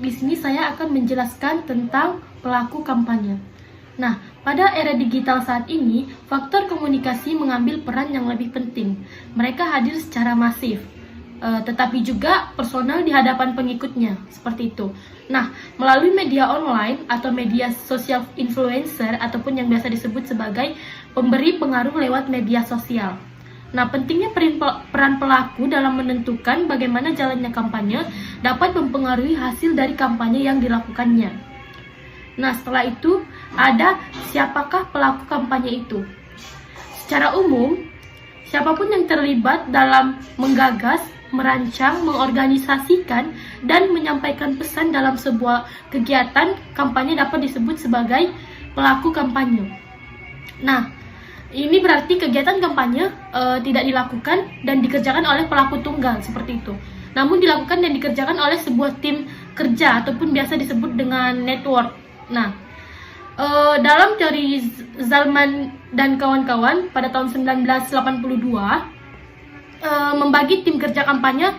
di sini saya akan menjelaskan tentang pelaku kampanye. Nah, pada era digital saat ini, faktor komunikasi mengambil peran yang lebih penting. Mereka hadir secara masif, tetapi juga personal di hadapan pengikutnya, seperti itu. Nah, melalui media online atau media sosial influencer ataupun yang biasa disebut sebagai pemberi pengaruh lewat media sosial. Nah, pentingnya peran pelaku dalam menentukan bagaimana jalannya kampanye dapat mempengaruhi hasil dari kampanye yang dilakukannya. Nah, setelah itu, ada siapakah pelaku kampanye itu? Secara umum, siapapun yang terlibat dalam menggagas, merancang, mengorganisasikan, dan menyampaikan pesan dalam sebuah kegiatan kampanye dapat disebut sebagai pelaku kampanye. Nah, ini berarti kegiatan kampanye tidak dilakukan dan dikerjakan oleh pelaku tunggal seperti itu. Namun dilakukan dan dikerjakan oleh sebuah tim kerja ataupun biasa disebut dengan network. Nah, dalam teori Zalman dan kawan-kawan pada tahun 1982 membagi tim kerja kampanye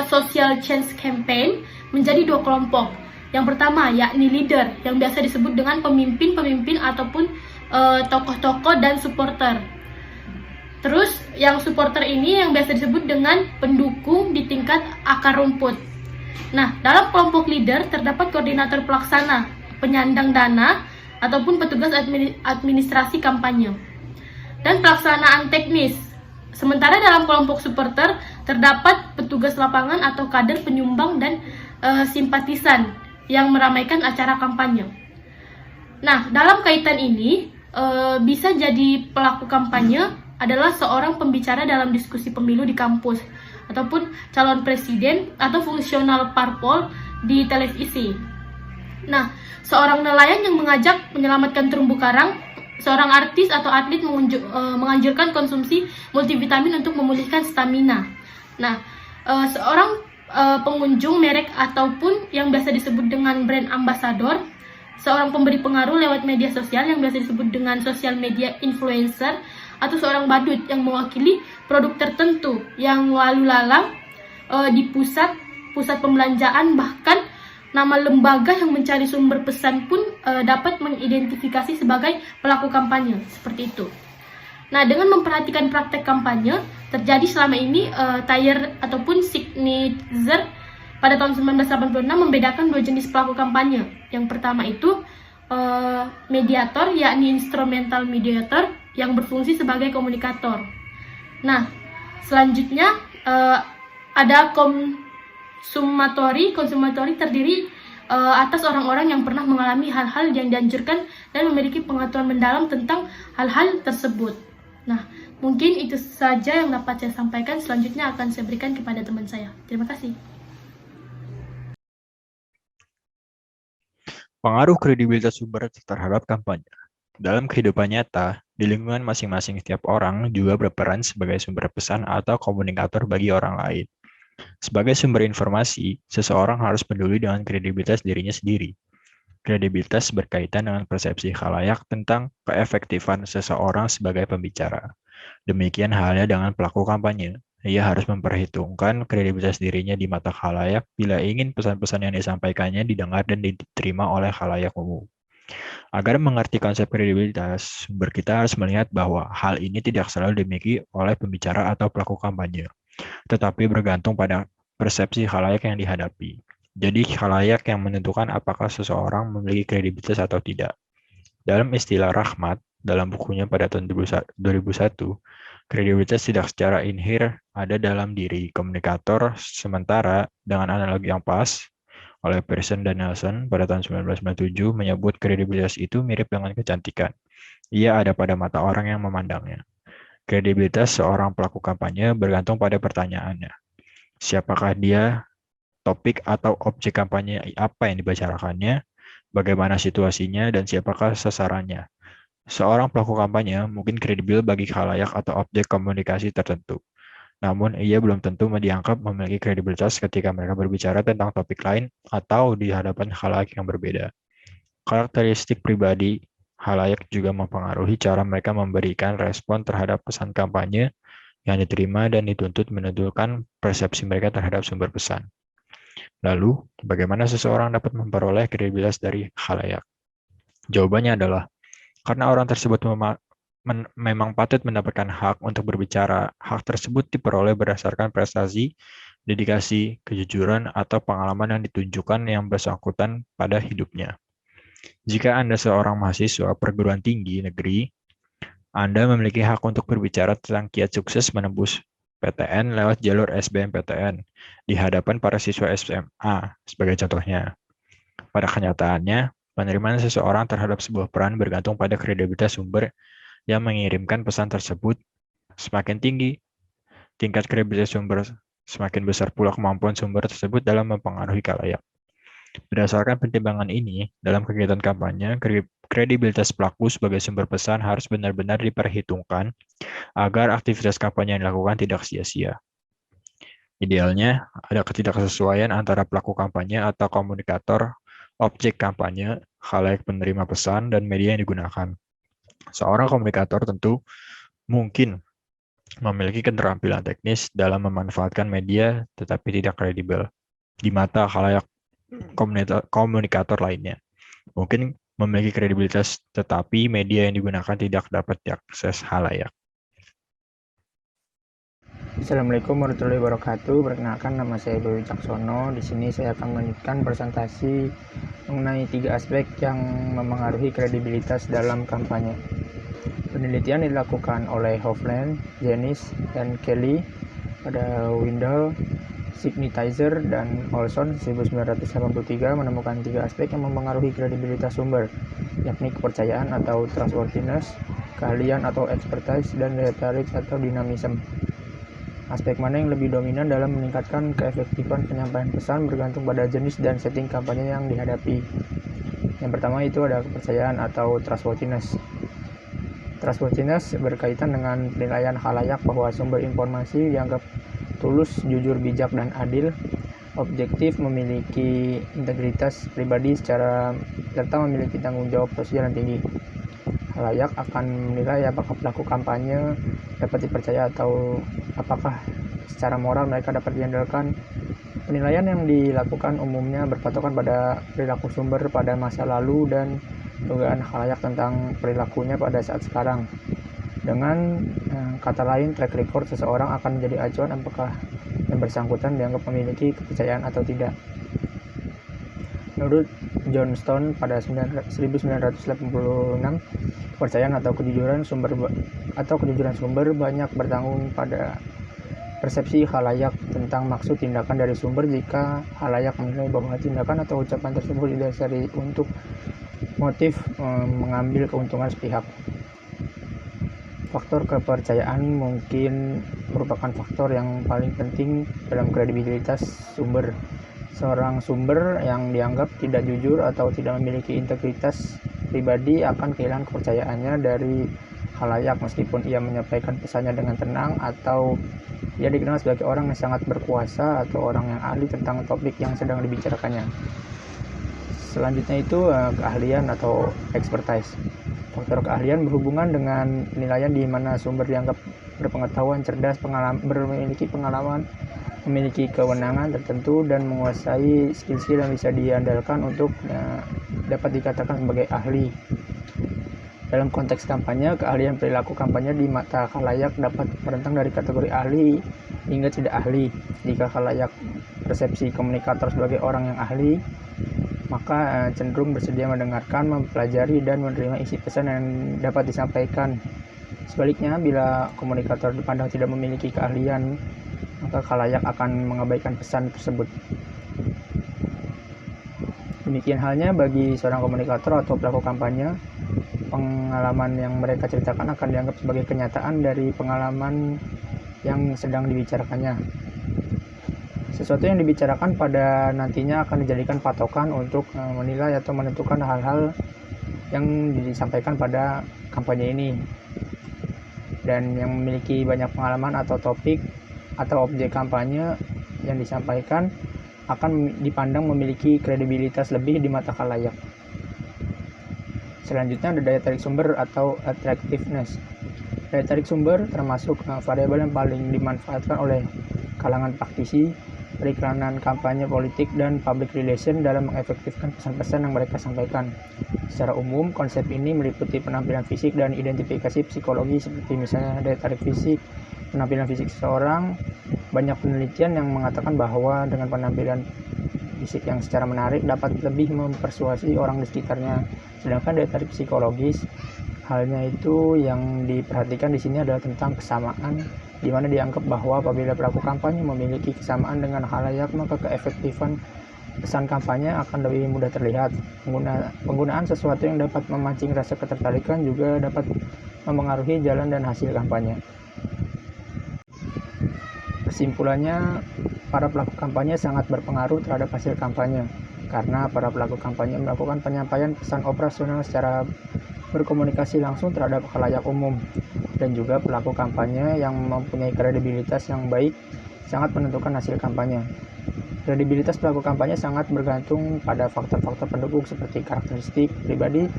social change campaign menjadi dua kelompok. Yang pertama yakni leader yang biasa disebut dengan pemimpin-pemimpin ataupun tokoh-tokoh dan supporter. Terus yang supporter ini yang biasa disebut dengan pendukung di tingkat akar rumput. Nah, dalam kelompok leader terdapat koordinator pelaksana, penyandang dana, ataupun petugas administrasi kampanye, dan pelaksanaan teknis. Sementara dalam kelompok supporter terdapat petugas lapangan atau kader penyumbang dan simpatisan yang meramaikan acara kampanye. Nah, dalam kaitan ini, bisa jadi pelaku kampanye adalah seorang pembicara dalam diskusi pemilu di kampus, ataupun calon presiden atau fungsional parpol di televisi. Nah, seorang nelayan yang mengajak menyelamatkan terumbu karang, seorang artis atau atlet menganjurkan konsumsi multivitamin untuk memulihkan stamina. Nah, seorang pengunjung merek ataupun yang biasa disebut dengan brand ambassador, seorang pemberi pengaruh lewat media sosial yang biasa disebut dengan social media influencer, atau seorang badut yang mewakili produk tertentu yang lalu lalang di pusat pembelanjaan, bahkan nama lembaga yang mencari sumber pesan pun dapat mengidentifikasi sebagai pelaku kampanye, seperti itu. Nah, dengan memperhatikan praktek kampanye terjadi selama ini, Thayer ataupun Signizer pada tahun 1986 membedakan dua jenis pelaku kampanye. Yang pertama itu mediator, yakni instrumental mediator yang berfungsi sebagai komunikator. Nah, selanjutnya ada konsumatori terdiri atas orang-orang yang pernah mengalami hal-hal yang dianjurkan dan memiliki pengetahuan mendalam tentang hal-hal tersebut. Nah, mungkin itu saja yang dapat saya sampaikan. Selanjutnya akan saya berikan kepada teman saya. Terima kasih. Pengaruh kredibilitas sumber terhadap kampanye. Dalam kehidupan nyata, di lingkungan masing-masing setiap orang juga berperan sebagai sumber pesan atau komunikator bagi orang lain. Sebagai sumber informasi, seseorang harus peduli dengan kredibilitas dirinya sendiri. Kredibilitas berkaitan dengan persepsi khalayak tentang keefektifan seseorang sebagai pembicara. Demikian halnya dengan pelaku kampanye. Ia harus memperhitungkan kredibilitas dirinya di mata khalayak bila ingin pesan-pesan yang disampaikannya didengar dan diterima oleh khalayak umum. Agar mengerti konsep kredibilitas, kita harus melihat bahwa hal ini tidak selalu dimiliki oleh pembicara atau pelaku kampanye, tetapi bergantung pada persepsi khalayak yang dihadapi. Jadi khalayak yang menentukan apakah seseorang memiliki kredibilitas atau tidak. Dalam istilah Rahmat, dalam bukunya pada tahun 2001, kredibilitas tidak secara inher ada dalam diri komunikator, sementara dengan analogi yang pas, oleh Pearson dan Nelson pada tahun 1997 menyebut kredibilitas itu mirip dengan kecantikan. Ia ada pada mata orang yang memandangnya. Kredibilitas seorang pelaku kampanye bergantung pada pertanyaannya. Siapakah dia, topik atau objek kampanye apa yang dibicarakannya, bagaimana situasinya, dan siapakah sasarannya. Seorang pelaku kampanye mungkin kredibel bagi khalayak atau objek komunikasi tertentu. Namun, ia belum tentu dianggap memiliki kredibilitas ketika mereka berbicara tentang topik lain atau di hadapan khalayak yang berbeda. Karakteristik pribadi khalayak juga mempengaruhi cara mereka memberikan respon terhadap pesan kampanye yang diterima dan dituntut menentukan persepsi mereka terhadap sumber pesan. Lalu, bagaimana seseorang dapat memperoleh kredibilitas dari khalayak? Jawabannya adalah karena orang tersebut memang patut mendapatkan hak untuk berbicara. Hak tersebut diperoleh berdasarkan prestasi, dedikasi, kejujuran, atau pengalaman yang ditunjukkan yang bersangkutan pada hidupnya. Jika Anda seorang mahasiswa perguruan tinggi negeri, Anda memiliki hak untuk berbicara tentang kiat sukses menembus PTN lewat jalur SBMPTN di hadapan para siswa SMA, sebagai contohnya. Pada kenyataannya, penerimaan seseorang terhadap sebuah peran bergantung pada kredibilitas sumber yang mengirimkan pesan tersebut. Semakin tinggi tingkat kredibilitas sumber, semakin besar pula kemampuan sumber tersebut dalam mempengaruhi khalayak. Berdasarkan pertimbangan ini, dalam kegiatan kampanye, kredibilitas pelaku sebagai sumber pesan harus benar-benar diperhitungkan agar aktivitas kampanye yang dilakukan tidak sia-sia. Idealnya, ada ketidaksesuaian antara pelaku kampanye atau komunikator, objek kampanye, khalayak penerima pesan, dan media yang digunakan. Seorang komunikator tentu mungkin memiliki keterampilan teknis dalam memanfaatkan media, tetapi tidak kredibel di mata khalayak komunikator lainnya. Mungkin memiliki kredibilitas, tetapi media yang digunakan tidak dapat diakses khalayak. Assalamualaikum warahmatullahi wabarakatuh. Perkenalkan, nama saya Boy Wicaksono. Di sini saya akan melanjutkan presentasi mengenai 3 aspek yang memengaruhi kredibilitas dalam kampanye. Penelitian dilakukan oleh Hovland, Janice, dan Kelly pada Windle, Signitizer, dan Olson 1983 menemukan 3 aspek yang memengaruhi kredibilitas sumber, yakni kepercayaan atau trustworthiness, keahlian atau expertise, dan daya tarik atau dynamism. Aspek mana yang lebih dominan dalam meningkatkan keefektifan penyampaian pesan bergantung pada jenis dan setting kampanye yang dihadapi. Yang pertama itu ada kepercayaan atau trustworthiness. Trustworthiness berkaitan dengan penilaian khalayak bahwa sumber informasi dianggap tulus, jujur, bijak, dan adil, objektif, memiliki integritas pribadi serta memiliki tanggung jawab sosial yang tinggi. Khalayak akan menilai apakah pelaku kampanye dapat dipercaya atau apakah secara moral mereka dapat diandalkan. Penilaian yang dilakukan umumnya berpatokan pada perilaku sumber pada masa lalu dan dugaan khalayak tentang perilakunya pada saat sekarang. Dengan kata lain, track record seseorang akan menjadi acuan apakah yang bersangkutan dianggap memiliki kepercayaan atau tidak. Menurut Johnston pada 1986, kepercayaan atau kejujuran sumber banyak bertanggung pada persepsi khalayak tentang maksud tindakan dari sumber. Jika khalayak menilai bahwa tindakan atau ucapan tersebut didasari untuk motif mengambil keuntungan sepihak. Faktor kepercayaan mungkin merupakan faktor yang paling penting dalam kredibilitas sumber. Seorang sumber yang dianggap tidak jujur atau tidak memiliki integritas pribadi akan kehilangan kepercayaannya dari khalayak meskipun ia menyampaikan pesannya dengan tenang atau ia dikenal sebagai orang yang sangat berkuasa atau orang yang ahli tentang topik yang sedang dibicarakannya. Selanjutnya itu keahlian atau expertise. Faktor keahlian berhubungan dengan penilaian di mana sumber dianggap berpengetahuan, cerdas, memiliki pengalaman, memiliki kewenangan tertentu, dan menguasai skill-skill yang bisa diandalkan untuk dapat dikatakan sebagai ahli. Dalam konteks kampanye, keahlian perilaku kampanye di mata khalayak dapat merentang dari kategori ahli hingga tidak ahli. Jika khalayak persepsi komunikator sebagai orang yang ahli, maka cenderung bersedia mendengarkan, mempelajari, dan menerima isi pesan yang dapat disampaikan. Sebaliknya, bila komunikator dipandang tidak memiliki keahlian, maka khalayak akan mengabaikan pesan tersebut. Demikian halnya bagi seorang komunikator atau pelaku kampanye, pengalaman yang mereka ceritakan akan dianggap sebagai kenyataan dari pengalaman yang sedang dibicarakannya. Sesuatu yang dibicarakan pada nantinya akan dijadikan patokan untuk menilai atau menentukan hal-hal yang disampaikan pada kampanye ini. Dan yang memiliki banyak pengalaman atau topik atau objek kampanye yang disampaikan akan dipandang memiliki kredibilitas lebih di mata khalayak. Selanjutnya ada daya tarik sumber atau attractiveness. Daya tarik sumber termasuk variabel yang paling dimanfaatkan oleh kalangan praktisi periklanan kampanye politik, dan public relation dalam mengefektifkan pesan-pesan yang mereka sampaikan. Secara umum, konsep ini meliputi penampilan fisik dan identifikasi psikologi seperti misalnya daya tarik fisik, penampilan fisik seseorang. Banyak penelitian yang mengatakan bahwa dengan penampilan fisik yang secara menarik dapat lebih mempersuasi orang di sekitarnya. Sedangkan daya tarik psikologis, halnya itu yang diperhatikan di sini adalah tentang kesamaan, di mana dianggap bahwa apabila pelaku kampanye memiliki kesamaan dengan khalayak, maka keefektifan pesan kampanye akan lebih mudah terlihat. Penggunaan sesuatu yang dapat memancing rasa ketertarikan juga dapat mempengaruhi jalan dan hasil kampanye. Kesimpulannya, para pelaku kampanye sangat berpengaruh terhadap hasil kampanye, karena para pelaku kampanye melakukan penyampaian pesan operasional secara berkomunikasi langsung terhadap khalayak umum, dan juga pelaku kampanye yang mempunyai kredibilitas yang baik sangat menentukan hasil kampanye. Kredibilitas pelaku kampanye sangat bergantung pada faktor-faktor pendukung seperti karakteristik pribadi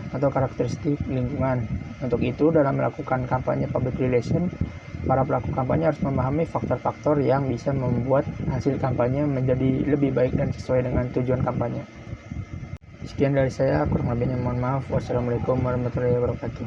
atau karakteristik lingkungan. Untuk itu, dalam melakukan kampanye public relation, para pelaku kampanye harus memahami faktor-faktor yang bisa membuat hasil kampanye menjadi lebih baik dan sesuai dengan tujuan kampanye. Sekian dari saya, kurang lebihnya mohon maaf. Wassalamualaikum warahmatullahi wabarakatuh.